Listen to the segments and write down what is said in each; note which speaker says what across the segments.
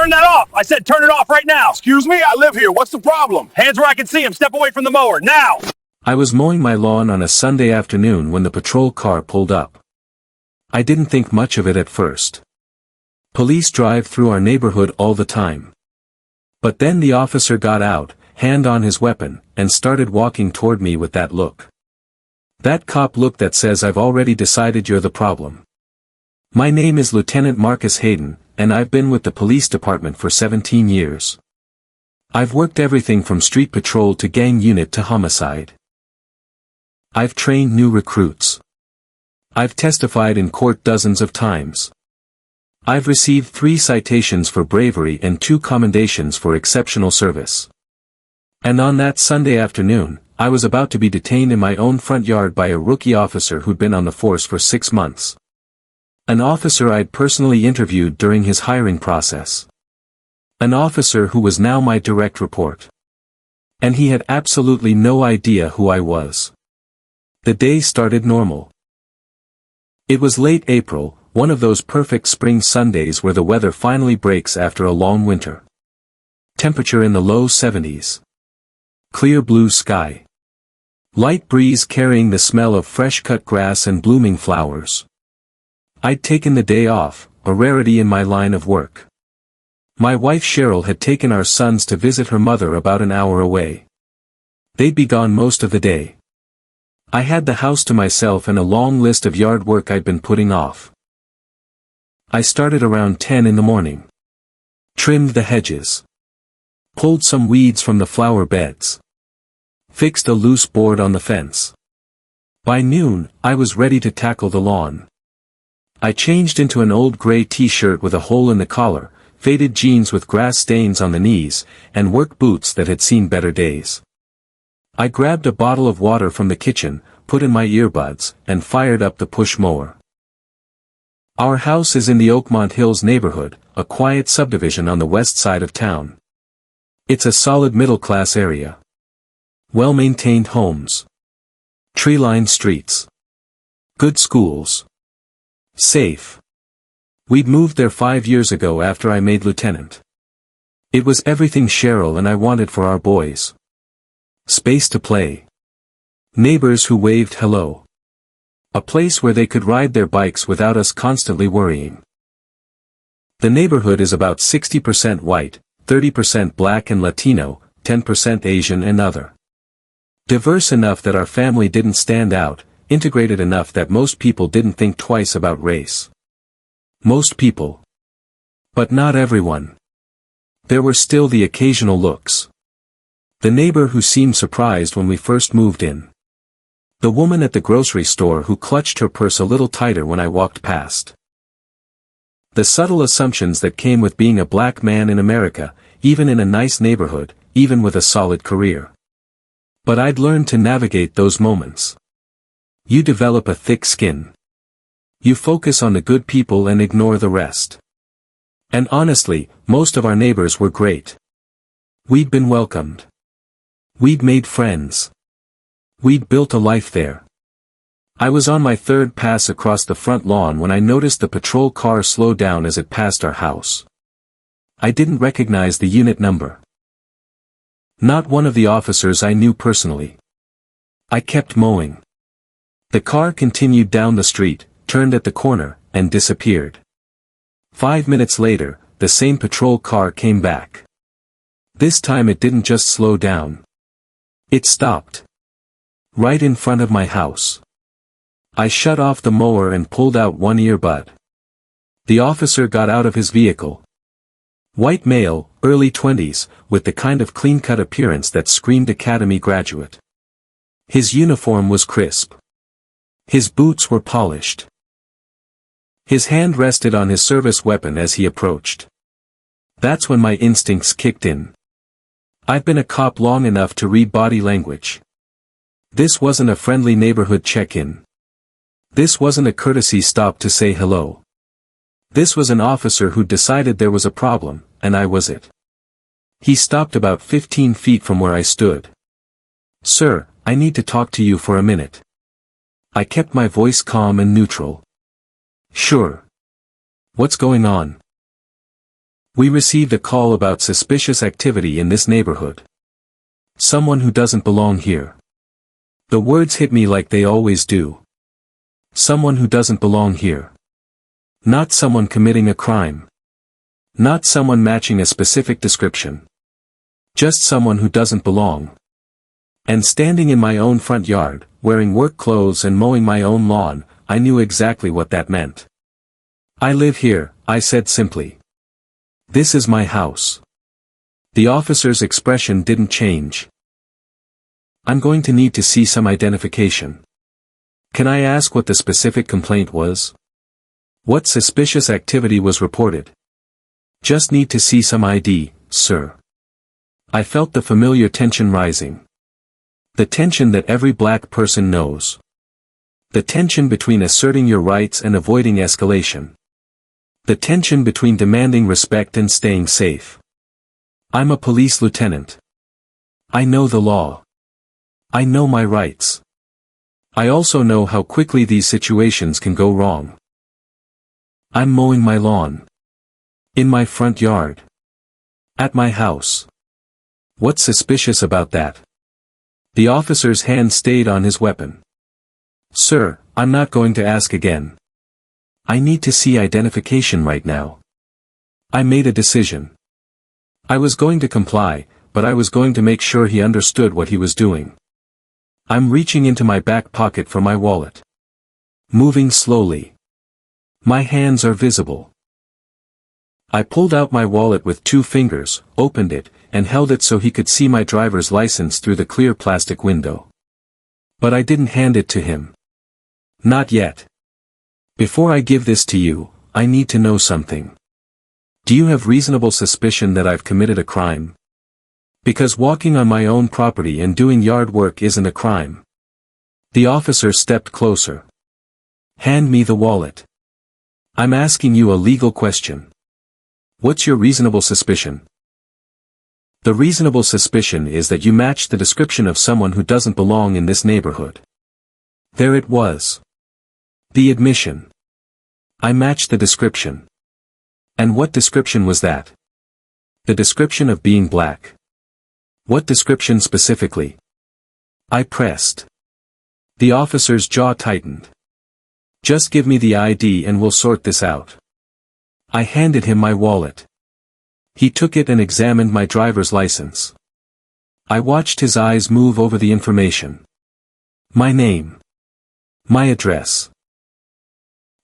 Speaker 1: Turn that off! I said turn it off right now!
Speaker 2: Excuse me, I live here. What's the problem?
Speaker 1: Hands where I can see him. Step away from the mower, now!
Speaker 3: I was mowing my lawn on a Sunday afternoon when the patrol car pulled up. I didn't think much of it at first. Police drive through our neighborhood all the time. But then the officer got out, hand on his weapon, and started walking toward me with that look. That cop look that says I've already decided you're the problem. My name is Lieutenant Marcus Hayden, and I've been with the police department for 17 years. I've worked everything from street patrol to gang unit to homicide. I've trained new recruits. I've testified in court dozens of times. I've received 3 citations for bravery and 2 commendations for exceptional service. And on that Sunday afternoon, I was about to be detained in my own front yard by a rookie officer who'd been on the force for 6 months. An officer I'd personally interviewed during his hiring process. An officer who was now my direct report. And he had absolutely no idea who I was. The day started normal. It was late April, one of those perfect spring Sundays where the weather finally breaks after a long winter. Temperature in the low 70s. Clear blue sky. Light breeze carrying the smell of fresh-cut grass and blooming flowers. I'd taken the day off, a rarity in my line of work. My wife Cheryl had taken our sons to visit her mother about an hour away. They'd be gone most of the day. I had the house to myself and a long list of yard work I'd been putting off. I started around 10 in the morning. Trimmed the hedges. Pulled some weeds from the flower beds. Fixed a loose board on the fence. By noon, I was ready to tackle the lawn. I changed into an old gray t-shirt with a hole in the collar, faded jeans with grass stains on the knees, and work boots that had seen better days. I grabbed a bottle of water from the kitchen, put in my earbuds, and fired up the push mower. Our house is in the Oakmont Hills neighborhood, a quiet subdivision on the west side of town. It's a solid middle-class area. Well-maintained homes. Tree-lined streets. Good schools. Safe. We'd moved there 5 years ago after I made lieutenant. It was everything Cheryl and I wanted for our boys. Space to play. Neighbors who waved hello. A place where they could ride their bikes without us constantly worrying. The neighborhood is about 60% white, 30% black and Latino, 10% Asian and other. Diverse enough that our family didn't stand out, integrated enough that most people didn't think twice about race. Most people. But not everyone. There were still the occasional looks. The neighbor who seemed surprised when we first moved in. The woman at the grocery store who clutched her purse a little tighter when I walked past. The subtle assumptions that came with being a black man in America, even in a nice neighborhood, even with a solid career. But I'd learned to navigate those moments. You develop a thick skin. You focus on the good people and ignore the rest. And honestly, most of our neighbors were great. We'd been welcomed. We'd made friends. We'd built a life there. I was on my 3rd pass across the front lawn when I noticed the patrol car slow down as it passed our house. I didn't recognize the unit number. Not one of the officers I knew personally. I kept mowing. The car continued down the street, turned at the corner, and disappeared. 5 minutes later, the same patrol car came back. This time it didn't just slow down. It stopped. Right in front of my house. I shut off the mower and pulled out one earbud. The officer got out of his vehicle. White male, early 20s, with the kind of clean-cut appearance that screamed academy graduate. His uniform was crisp. His boots were polished. His hand rested on his service weapon as he approached. That's when my instincts kicked in. I've been a cop long enough to read body language. This wasn't a friendly neighborhood check-in. This wasn't a courtesy stop to say hello. This was an officer who decided there was a problem, and I was it. He stopped about 15 feet from where I stood. "Sir, I need to talk to you for a minute." I kept my voice calm and neutral. "Sure. What's going on?" We received a call about suspicious activity in this neighborhood. Someone who doesn't belong here. The words hit me like they always do. Someone who doesn't belong here. Not someone committing a crime. Not someone matching a specific description. Just someone who doesn't belong. And standing in my own front yard, wearing work clothes and mowing my own lawn, I knew exactly what that meant. I live here, I said simply. This is my house. The officer's expression didn't change. I'm going to need to see some identification. Can I ask what the specific complaint was? What suspicious activity was reported? Just need to see some ID, sir. I felt the familiar tension rising. The tension that every black person knows. The tension between asserting your rights and avoiding escalation. The tension between demanding respect and staying safe. I'm a police lieutenant. I know the law. I know my rights. I also know how quickly these situations can go wrong. I'm mowing my lawn. In my front yard. At my house. What's suspicious about that? The officer's hand stayed on his weapon. Sir, I'm not going to ask again. I need to see identification right now. I made a decision. I was going to comply, but I was going to make sure he understood what he was doing. I'm reaching into my back pocket for my wallet. Moving slowly. My hands are visible. I pulled out my wallet with 2 fingers, opened it, and held it so he could see my driver's license through the clear plastic window. But I didn't hand it to him. Not yet. Before I give this to you, I need to know something. Do you have reasonable suspicion that I've committed a crime? Because walking on my own property and doing yard work isn't a crime. The officer stepped closer. Hand me the wallet. I'm asking you a legal question. What's your reasonable suspicion? The reasonable suspicion is that you match the description of someone who doesn't belong in this neighborhood. There it was. The admission. I matched the description. And what description was that? The description of being black. What description specifically? I pressed. The officer's jaw tightened. Just give me the ID and we'll sort this out. I handed him my wallet. He took it and examined my driver's license. I watched his eyes move over the information. My name. My address.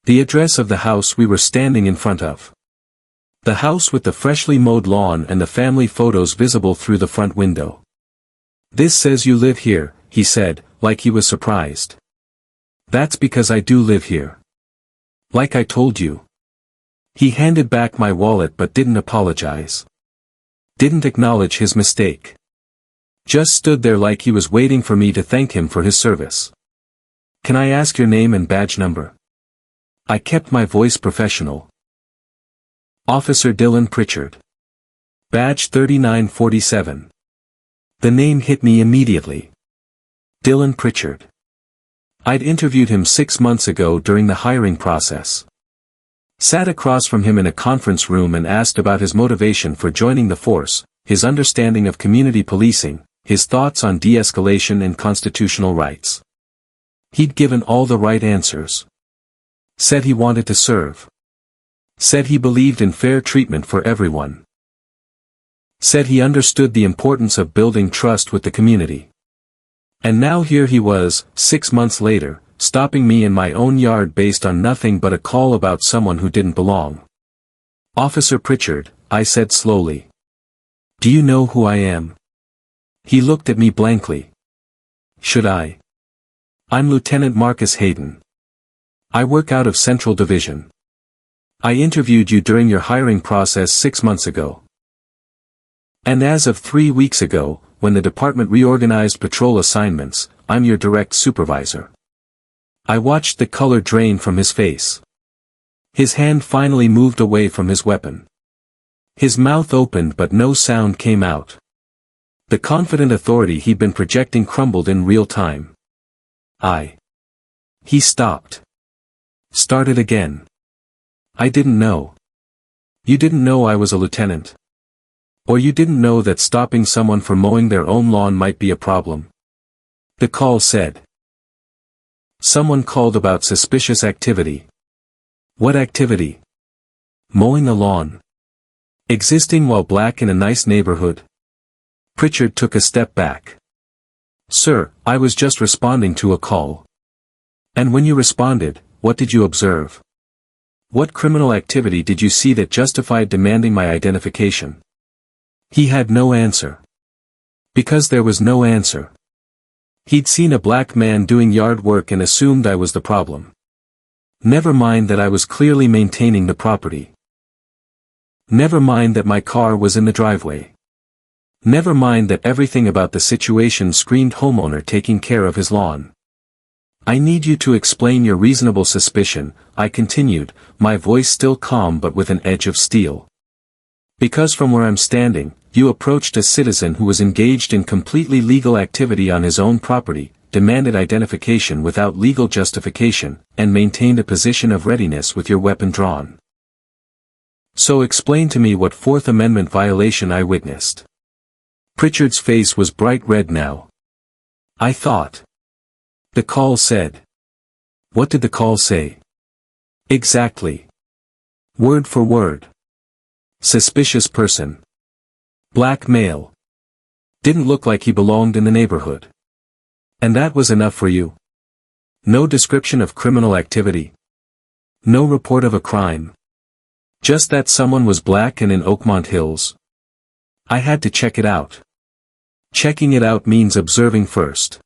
Speaker 3: The address of the house we were standing in front of. The house with the freshly mowed lawn and the family photos visible through the front window. This says you live here, he said, like he was surprised. That's because I do live here. Like I told you. He handed back my wallet but didn't apologize. Didn't acknowledge his mistake. Just stood there like he was waiting for me to thank him for his service. Can I ask your name and badge number? I kept my voice professional. Officer Dylan Pritchard. Badge 3947. The name hit me immediately. Dylan Pritchard. I'd interviewed him 6 months ago during the hiring process. Sat across from him in a conference room and asked about his motivation for joining the force, his understanding of community policing, his thoughts on de-escalation and constitutional rights. He'd given all the right answers. Said he wanted to serve. Said he believed in fair treatment for everyone. Said he understood the importance of building trust with the community. And now here he was, 6 months later, stopping me in my own yard based on nothing but a call about someone who didn't belong. Officer Pritchard, I said slowly. Do you know who I am? He looked at me blankly. Should I? I'm Lieutenant Marcus Hayden. I work out of Central Division. I interviewed you during your hiring process 6 months ago. And as of 3 weeks ago, when the department reorganized patrol assignments, I'm your direct supervisor. I watched the color drain from his face. His hand finally moved away from his weapon. His mouth opened but no sound came out. The confident authority he'd been projecting crumbled in real time. He stopped. Started again. I didn't know. You didn't know I was a lieutenant. Or you didn't know that stopping someone from mowing their own lawn might be a problem. The call said. Someone called about suspicious activity. What activity? Mowing a lawn. Existing while black in a nice neighborhood. Pritchard took a step back. Sir, I was just responding to a call. And when you responded, what did you observe? What criminal activity did you see that justified demanding my identification? He had no answer. Because there was no answer. He'd seen a black man doing yard work and assumed I was the problem. Never mind that I was clearly maintaining the property. Never mind that my car was in the driveway. Never mind that everything about the situation screamed homeowner taking care of his lawn. I need you to explain your reasonable suspicion, I continued, my voice still calm but with an edge of steel. Because from where I'm standing, you approached a citizen who was engaged in completely legal activity on his own property, demanded identification without legal justification, and maintained a position of readiness with your weapon drawn. So explain to me what Fourth Amendment violation I witnessed. Pritchard's face was bright red now. I thought. The call said. What did the call say? Exactly. Word for word. Suspicious person. Black male. Didn't look like he belonged in the neighborhood. And that was enough for you? No description of criminal activity? No report of a crime? Just that someone was black and in Oakmont Hills? I had to check it out. Checking it out means observing first.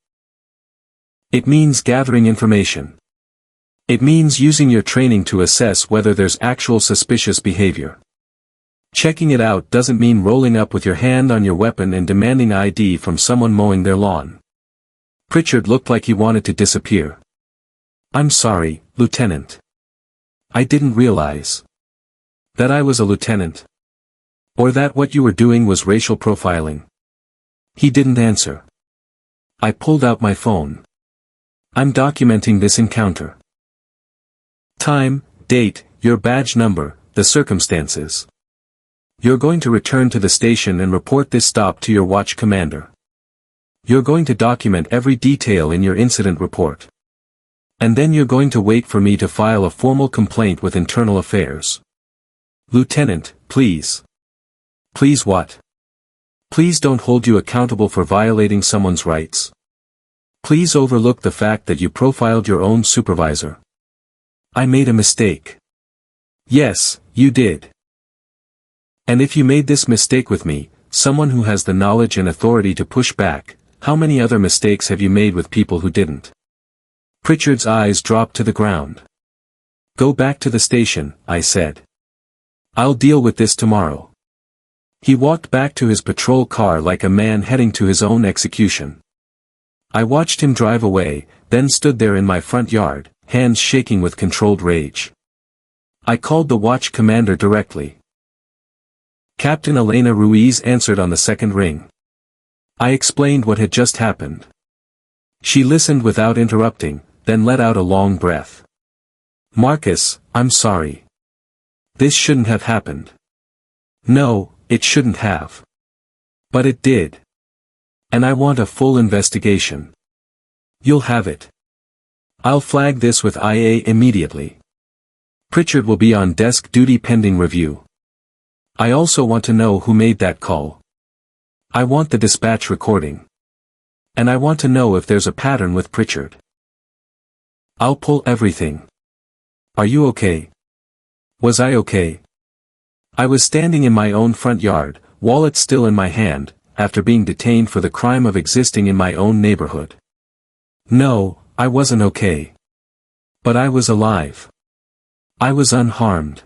Speaker 3: It means gathering information. It means using your training to assess whether there's actual suspicious behavior. Checking it out doesn't mean rolling up with your hand on your weapon and demanding ID from someone mowing their lawn. Pritchard looked like he wanted to disappear. I'm sorry, Lieutenant. I didn't realize that I was a lieutenant. Or that what you were doing was racial profiling. He didn't answer. I pulled out my phone. I'm documenting this encounter. Time, date, your badge number, the circumstances. You're going to return to the station and report this stop to your watch commander. You're going to document every detail in your incident report. And then you're going to wait for me to file a formal complaint with Internal Affairs. Lieutenant, please. Please what? Please don't hold you accountable for violating someone's rights. Please overlook the fact that you profiled your own supervisor. I made a mistake. Yes, you did. And if you made this mistake with me, someone who has the knowledge and authority to push back, how many other mistakes have you made with people who didn't? Pritchard's eyes dropped to the ground. Go back to the station, I said. I'll deal with this tomorrow. He walked back to his patrol car like a man heading to his own execution. I watched him drive away, then stood there in my front yard, hands shaking with controlled rage. I called the watch commander directly. Captain Elena Ruiz answered on the second ring. I explained what had just happened. She listened without interrupting, then let out a long breath. Marcus, I'm sorry. This shouldn't have happened. No, it shouldn't have. But it did. And I want a full investigation. You'll have it. I'll flag this with IA immediately. Pritchard will be on desk duty pending review. I also want to know who made that call. I want the dispatch recording. And I want to know if there's a pattern with Pritchard. I'll pull everything. Are you okay? Was I okay? I was standing in my own front yard, wallet still in my hand, after being detained for the crime of existing in my own neighborhood. No, I wasn't okay. But I was alive. I was unharmed.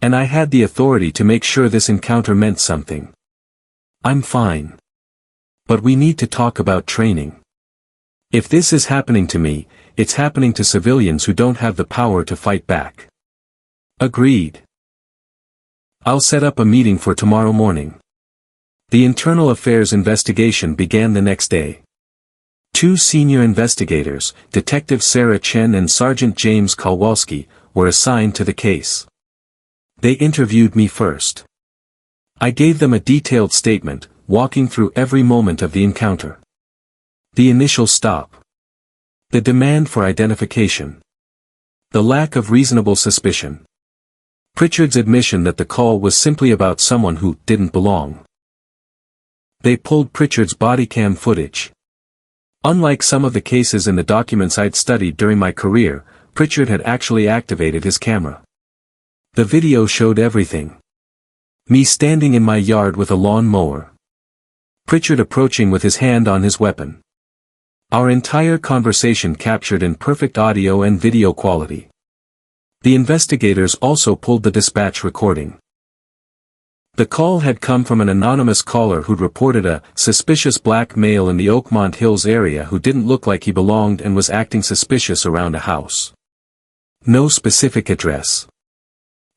Speaker 3: And I had the authority to make sure this encounter meant something. I'm fine. But we need to talk about training. If this is happening to me, it's happening to civilians who don't have the power to fight back. Agreed. I'll set up a meeting for tomorrow morning. The Internal Affairs investigation began the next day. 2 senior investigators, Detective Sarah Chen and Sergeant James Kowalski, were assigned to the case. They interviewed me first. I gave them a detailed statement, walking through every moment of the encounter. The initial stop. The demand for identification. The lack of reasonable suspicion. Pritchard's admission that the call was simply about someone who didn't belong. They pulled Pritchard's bodycam footage. Unlike some of the cases in the documents I'd studied during my career, Pritchard had actually activated his camera. The video showed everything. Me standing in my yard with a lawn mower. Pritchard approaching with his hand on his weapon. Our entire conversation captured in perfect audio and video quality. The investigators also pulled the dispatch recording. The call had come from an anonymous caller who'd reported a suspicious black male in the Oakmont Hills area who didn't look like he belonged and was acting suspicious around a house. No specific address.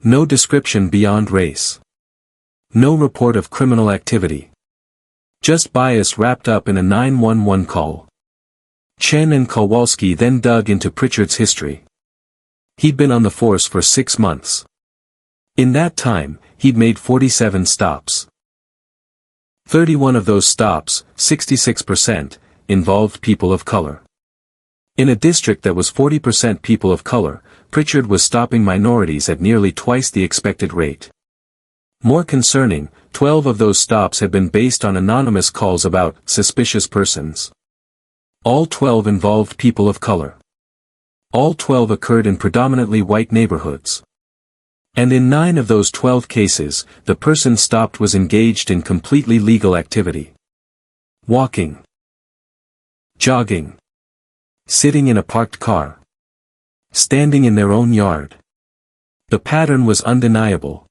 Speaker 3: No description beyond race. No report of criminal activity. Just bias wrapped up in a 911 call. Chen and Kowalski then dug into Pritchard's history. He'd been on the force for 6 months. In that time, he'd made 47 stops. 31 of those stops, 66%, involved people of color. In a district that was 40% people of color, Pritchard was stopping minorities at nearly twice the expected rate. More concerning, 12 of those stops had been based on anonymous calls about suspicious persons. All 12 involved people of color. All 12 occurred in predominantly white neighborhoods. And in 9 of those 12 cases, the person stopped was engaged in completely legal activity. Walking. Jogging. Sitting in a parked car. Standing in their own yard. The pattern was undeniable.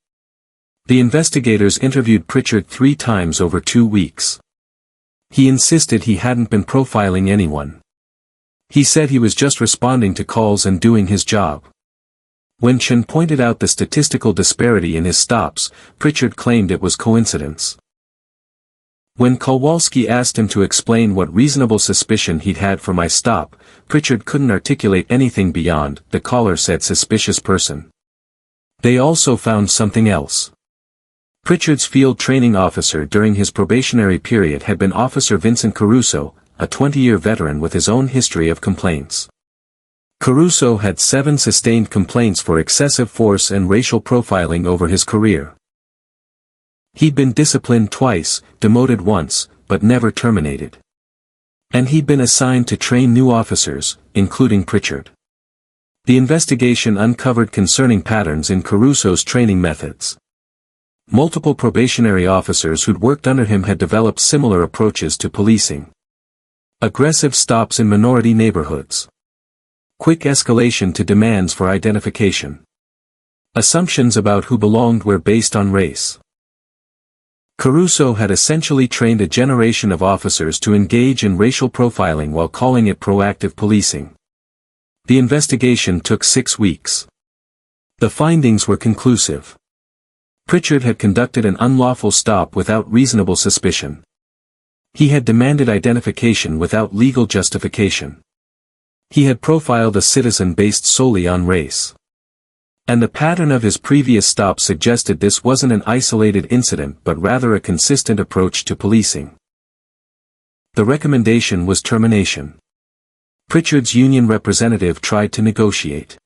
Speaker 3: The investigators interviewed Pritchard 3 times over 2 weeks. He insisted he hadn't been profiling anyone. He said he was just responding to calls and doing his job. When Chen pointed out the statistical disparity in his stops, Pritchard claimed it was coincidence. When Kowalski asked him to explain what reasonable suspicion he'd had for my stop, Pritchard couldn't articulate anything beyond, the caller said suspicious person. They also found something else. Pritchard's field training officer during his probationary period had been Officer Vincent Caruso, a 20-year veteran with his own history of complaints. Caruso had 7 sustained complaints for excessive force and racial profiling over his career. He'd been disciplined twice, demoted once, but never terminated. And he'd been assigned to train new officers, including Pritchard. The investigation uncovered concerning patterns in Caruso's training methods. Multiple probationary officers who'd worked under him had developed similar approaches to policing. Aggressive stops in minority neighborhoods. Quick escalation to demands for identification. Assumptions about who belonged were based on race. Caruso had essentially trained a generation of officers to engage in racial profiling while calling it proactive policing. The investigation took 6 weeks. The findings were conclusive. Pritchard had conducted an unlawful stop without reasonable suspicion. He had demanded identification without legal justification. He had profiled a citizen based solely on race. And the pattern of his previous stops suggested this wasn't an isolated incident but rather a consistent approach to policing. The recommendation was termination. Pritchard's union representative tried to negotiate.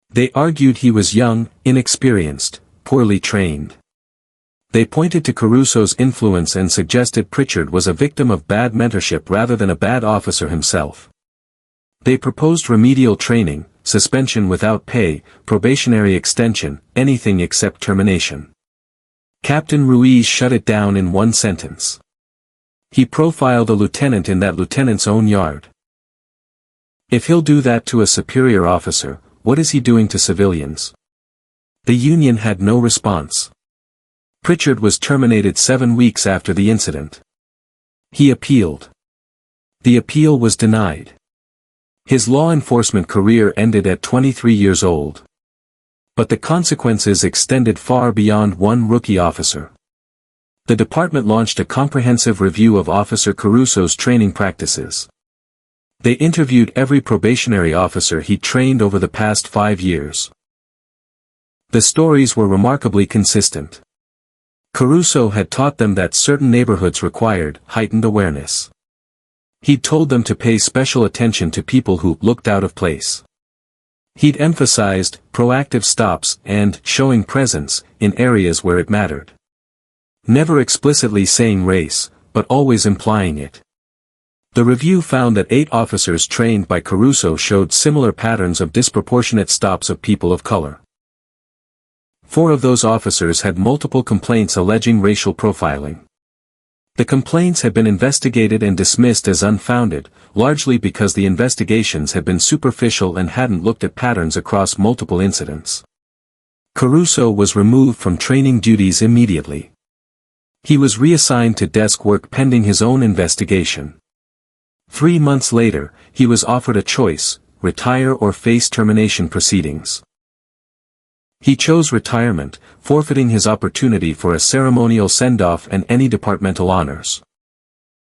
Speaker 3: They argued he was young, inexperienced, poorly trained. They pointed to Caruso's influence and suggested Pritchard was a victim of bad mentorship rather than a bad officer himself. They proposed remedial training, suspension without pay, probationary extension, anything except termination. Captain Ruiz shut it down in one sentence. He profiled a lieutenant in that lieutenant's own yard. If he'll do that to a superior officer, what is he doing to civilians? The union had no response. Pritchard was terminated 7 weeks after the incident. He appealed. The appeal was denied. His law enforcement career ended at 23 years old. But the consequences extended far beyond one rookie officer. The department launched a comprehensive review of Officer Caruso's training practices. They interviewed every probationary officer he trained over the past 5 years. The stories were remarkably consistent. Caruso had taught them that certain neighborhoods required heightened awareness. He'd told them to pay special attention to people who looked out of place. He'd emphasized proactive stops and showing presence in areas where it mattered. Never explicitly saying race, but always implying it. The review found that 8 officers trained by Caruso showed similar patterns of disproportionate stops of people of color. 4 of those officers had multiple complaints alleging racial profiling. The complaints had been investigated and dismissed as unfounded, largely because the investigations had been superficial and hadn't looked at patterns across multiple incidents. Caruso was removed from training duties immediately. He was reassigned to desk work pending his own investigation. 3 months later, he was offered a choice: retire or face termination proceedings. He chose retirement, forfeiting his opportunity for a ceremonial send-off and any departmental honors.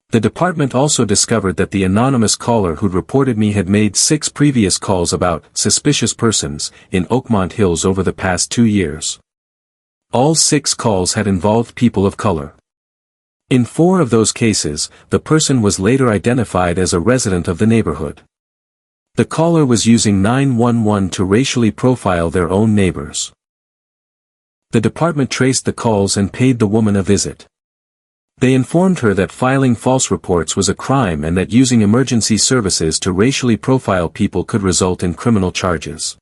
Speaker 3: The department also discovered that the anonymous caller who'd reported me had made 6 previous calls about suspicious persons in Oakmont Hills over the past 2 years. All 6 calls had involved people of color. In 4 of those cases, the person was later identified as a resident of the neighborhood. The caller was using 911 to racially profile their own neighbors. The department traced the calls and paid the woman a visit. They informed her that filing false reports was a crime and that using emergency services to racially profile people could result in criminal charges.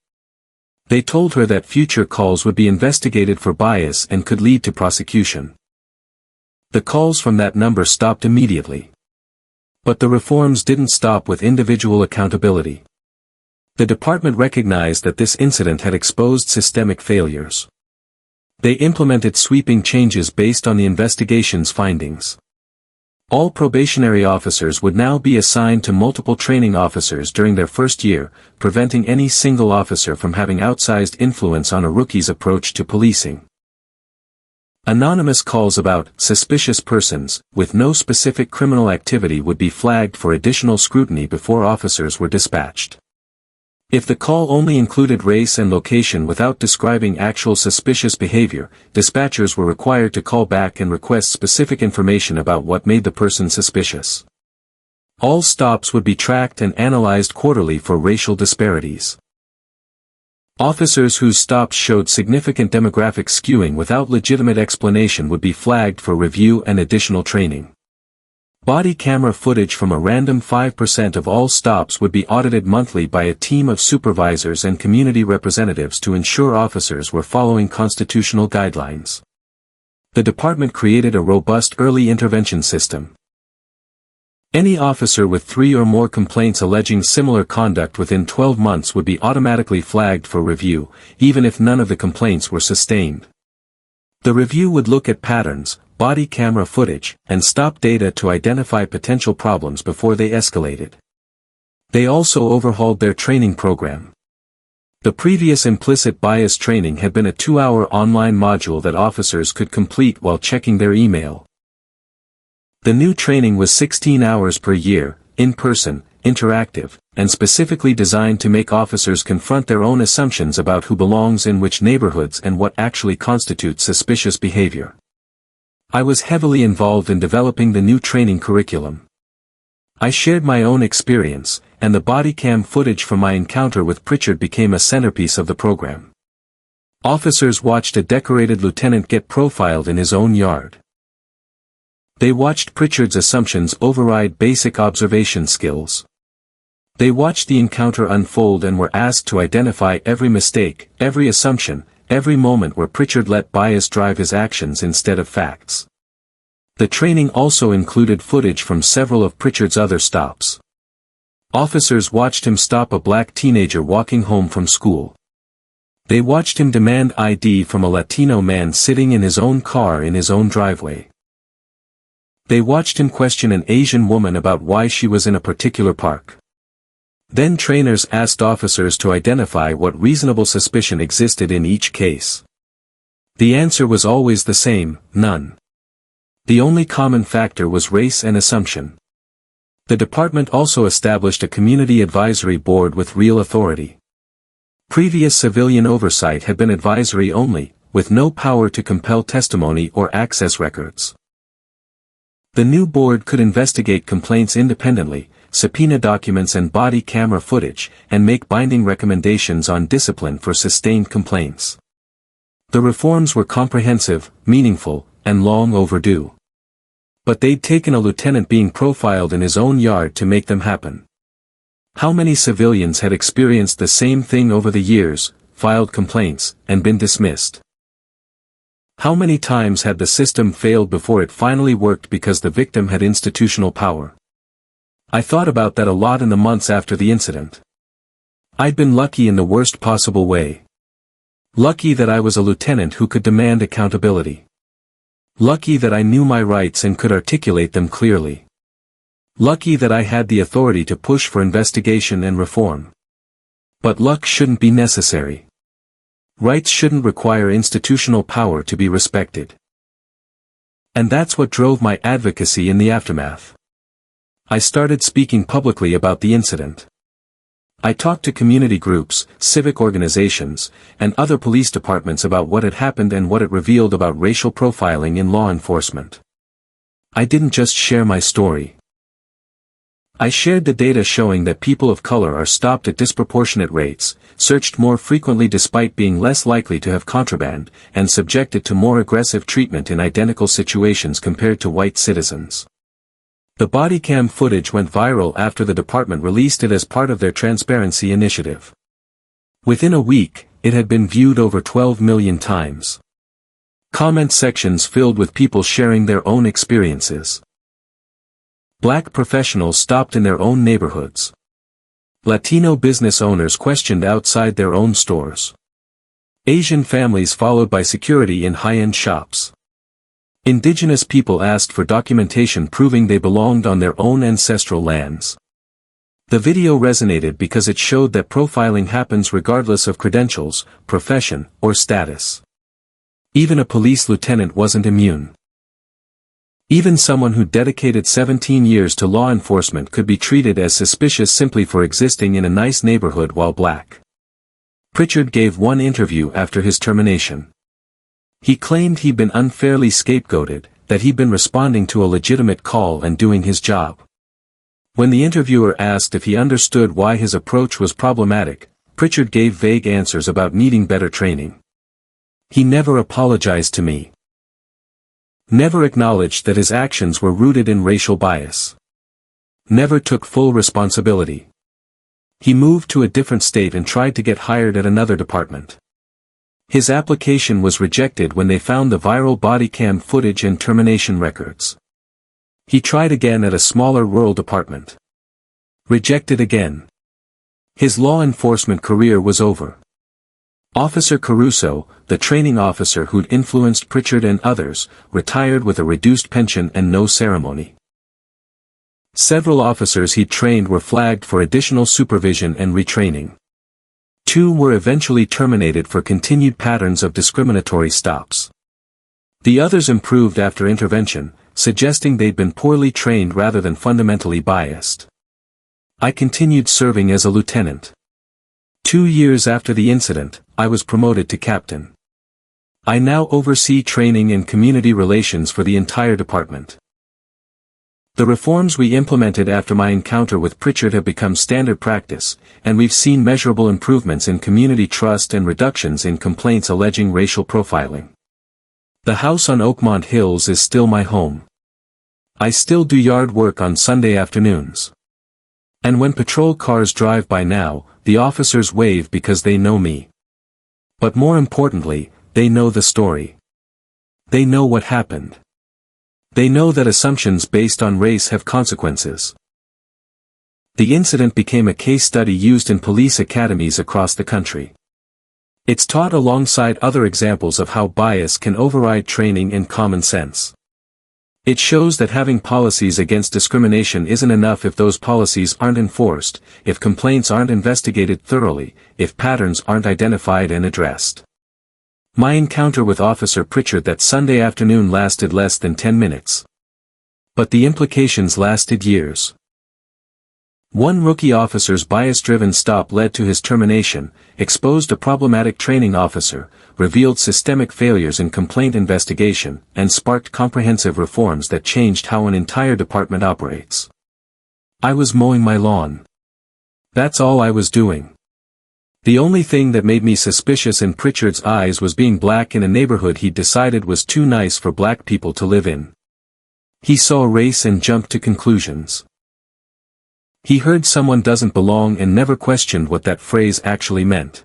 Speaker 3: They told her that future calls would be investigated for bias and could lead to prosecution. The calls from that number stopped immediately. But the reforms didn't stop with individual accountability. The department recognized that this incident had exposed systemic failures. They implemented sweeping changes based on the investigation's findings. All probationary officers would now be assigned to multiple training officers during their first year, preventing any single officer from having outsized influence on a rookie's approach to policing. Anonymous calls about suspicious persons, with no specific criminal activity, would be flagged for additional scrutiny before officers were dispatched. If the call only included race and location without describing actual suspicious behavior, dispatchers were required to call back and request specific information about what made the person suspicious. All stops would be tracked and analyzed quarterly for racial disparities. Officers whose stops showed significant demographic skewing without legitimate explanation would be flagged for review and additional training. Body camera footage from a random 5% of all stops would be audited monthly by a team of supervisors and community representatives to ensure officers were following constitutional guidelines. The department created a robust early intervention system. Any officer with 3 or more complaints alleging similar conduct within 12 months would be automatically flagged for review, even if none of the complaints were sustained. The review would look at patterns, body camera footage, and stop data to identify potential problems before they escalated. They also overhauled their training program. The previous implicit bias training had been a 2-hour online module that officers could complete while checking their email. The new training was 16 hours per year, in-person, interactive, and specifically designed to make officers confront their own assumptions about who belongs in which neighborhoods and what actually constitutes suspicious behavior. I was heavily involved in developing the new training curriculum. I shared my own experience, and the bodycam footage from my encounter with Pritchard became a centerpiece of the program. Officers watched a decorated lieutenant get profiled in his own yard. They watched Pritchard's assumptions override basic observation skills. They watched the encounter unfold and were asked to identify every mistake, every assumption, every moment where Pritchard let bias drive his actions instead of facts. The training also included footage from several of Pritchard's other stops. Officers watched him stop a black teenager walking home from school. They watched him demand ID from a Latino man sitting in his own car in his own driveway. They watched him question an Asian woman about why she was in a particular park. Then trainers asked officers to identify what reasonable suspicion existed in each case. The answer was always the same: none. The only common factor was race and assumption. The department also established a community advisory board with real authority. Previous civilian oversight had been advisory only, with no power to compel testimony or access records. The new board could investigate complaints independently, subpoena documents and body camera footage, and make binding recommendations on discipline for sustained complaints. The reforms were comprehensive, meaningful, and long overdue. But they'd taken a lieutenant being profiled in his own yard to make them happen. How many civilians had experienced the same thing over the years, filed complaints, and been dismissed? How many times had the system failed before it finally worked because the victim had institutional power? I thought about that a lot in the months after the incident. I'd been lucky in the worst possible way. Lucky that I was a lieutenant who could demand accountability. Lucky that I knew my rights and could articulate them clearly. Lucky that I had the authority to push for investigation and reform. But luck shouldn't be necessary. Rights shouldn't require institutional power to be respected. And that's what drove my advocacy in the aftermath. I started speaking publicly about the incident. I talked to community groups, civic organizations, and other police departments about what had happened and what it revealed about racial profiling in law enforcement. I didn't just share my story. I shared the data showing that people of color are stopped at disproportionate rates, searched more frequently despite being less likely to have contraband, and subjected to more aggressive treatment in identical situations compared to white citizens. The Bodycam footage went viral after the department released it as part of their transparency initiative. Within a week, it had been viewed over 12 million times. Comment sections filled with people sharing their own experiences. Black professionals stopped in their own neighborhoods. Latino business owners questioned outside their own stores. Asian families followed by security in high-end shops. Indigenous people asked for documentation proving they belonged on their own ancestral lands. The video resonated because it showed that profiling happens regardless of credentials, profession, or status. Even a police lieutenant wasn't immune. Even someone who dedicated 17 years to law enforcement could be treated as suspicious simply for existing in a nice neighborhood while black. Pritchard gave one interview after his termination. He claimed he'd been unfairly scapegoated, that he'd been responding to a legitimate call and doing his job. When the interviewer asked if he understood why his approach was problematic, Pritchard gave vague answers about needing better training. He never apologized to me. Never acknowledged that his actions were rooted in racial bias. Never took full responsibility. He moved to a different state and tried to get hired at another department. His application was rejected when they found the viral Bodycam footage and termination records. He tried again at a smaller rural department. Rejected again. His law enforcement career was over. Officer Caruso, the training officer who'd influenced Pritchard and others, retired with a reduced pension and no ceremony. Several officers he'd trained were flagged for additional supervision and retraining. 2 were eventually terminated for continued patterns of discriminatory stops. The others improved after intervention, suggesting they'd been poorly trained rather than fundamentally biased. I continued serving as a lieutenant. 2 years after the incident, I was promoted to captain. I now oversee training and community relations for the entire department. The reforms we implemented after my encounter with Pritchard have become standard practice, and we've seen measurable improvements in community trust and reductions in complaints alleging racial profiling. The house on Oakmont Hills is still my home. I still do yard work on Sunday afternoons. And when patrol cars drive by now, the officers wave because they know me. But more importantly, they know the story. They know what happened. They know that assumptions based on race have consequences. The incident became a case study used in police academies across the country. It's taught alongside other examples of how bias can override training and common sense. It shows that having policies against discrimination isn't enough if those policies aren't enforced, if complaints aren't investigated thoroughly, if patterns aren't identified and addressed. My encounter with Officer Pritchard that Sunday afternoon lasted less than 10 minutes. But the implications lasted years. One rookie officer's bias-driven stop led to his termination, exposed a problematic training officer, revealed systemic failures in complaint investigation, and sparked comprehensive reforms that changed how an entire department operates. I was mowing my lawn. That's all I was doing. The only thing that made me suspicious in Pritchard's eyes was being black in a neighborhood he decided was too nice for black people to live in. He saw race and jumped to conclusions. He heard someone doesn't belong and never questioned what that phrase actually meant.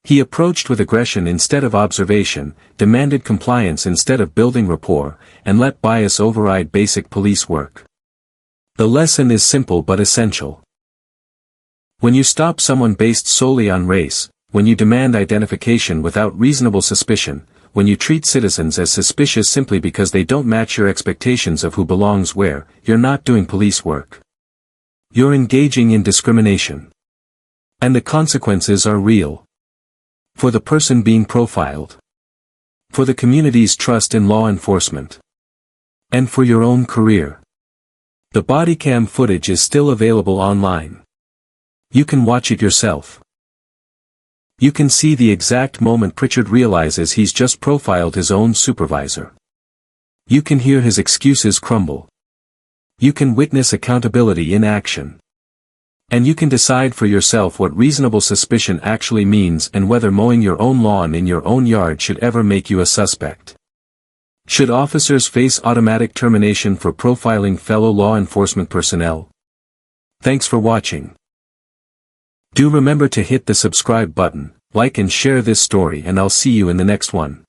Speaker 3: He approached with aggression instead of observation, demanded compliance instead of building rapport, and let bias override basic police work. The lesson is simple but essential. When you stop someone based solely on race, when you demand identification without reasonable suspicion, when you treat citizens as suspicious simply because they don't match your expectations of who belongs where, you're not doing police work. You're engaging in discrimination. And the consequences are real. For the person being profiled. For the community's trust in law enforcement. And for your own career. The bodycam footage is still available online. You can watch it yourself. You can see the exact moment Pritchard realizes he's just profiled his own supervisor. You can hear his excuses crumble. You can witness accountability in action. And you can decide for yourself what reasonable suspicion actually means and whether mowing your own lawn in your own yard should ever make you a suspect. Should officers face automatic termination for profiling fellow law enforcement personnel? Thanks for watching. Do remember to hit the subscribe button, like and share this story, and I'll see you in the next one.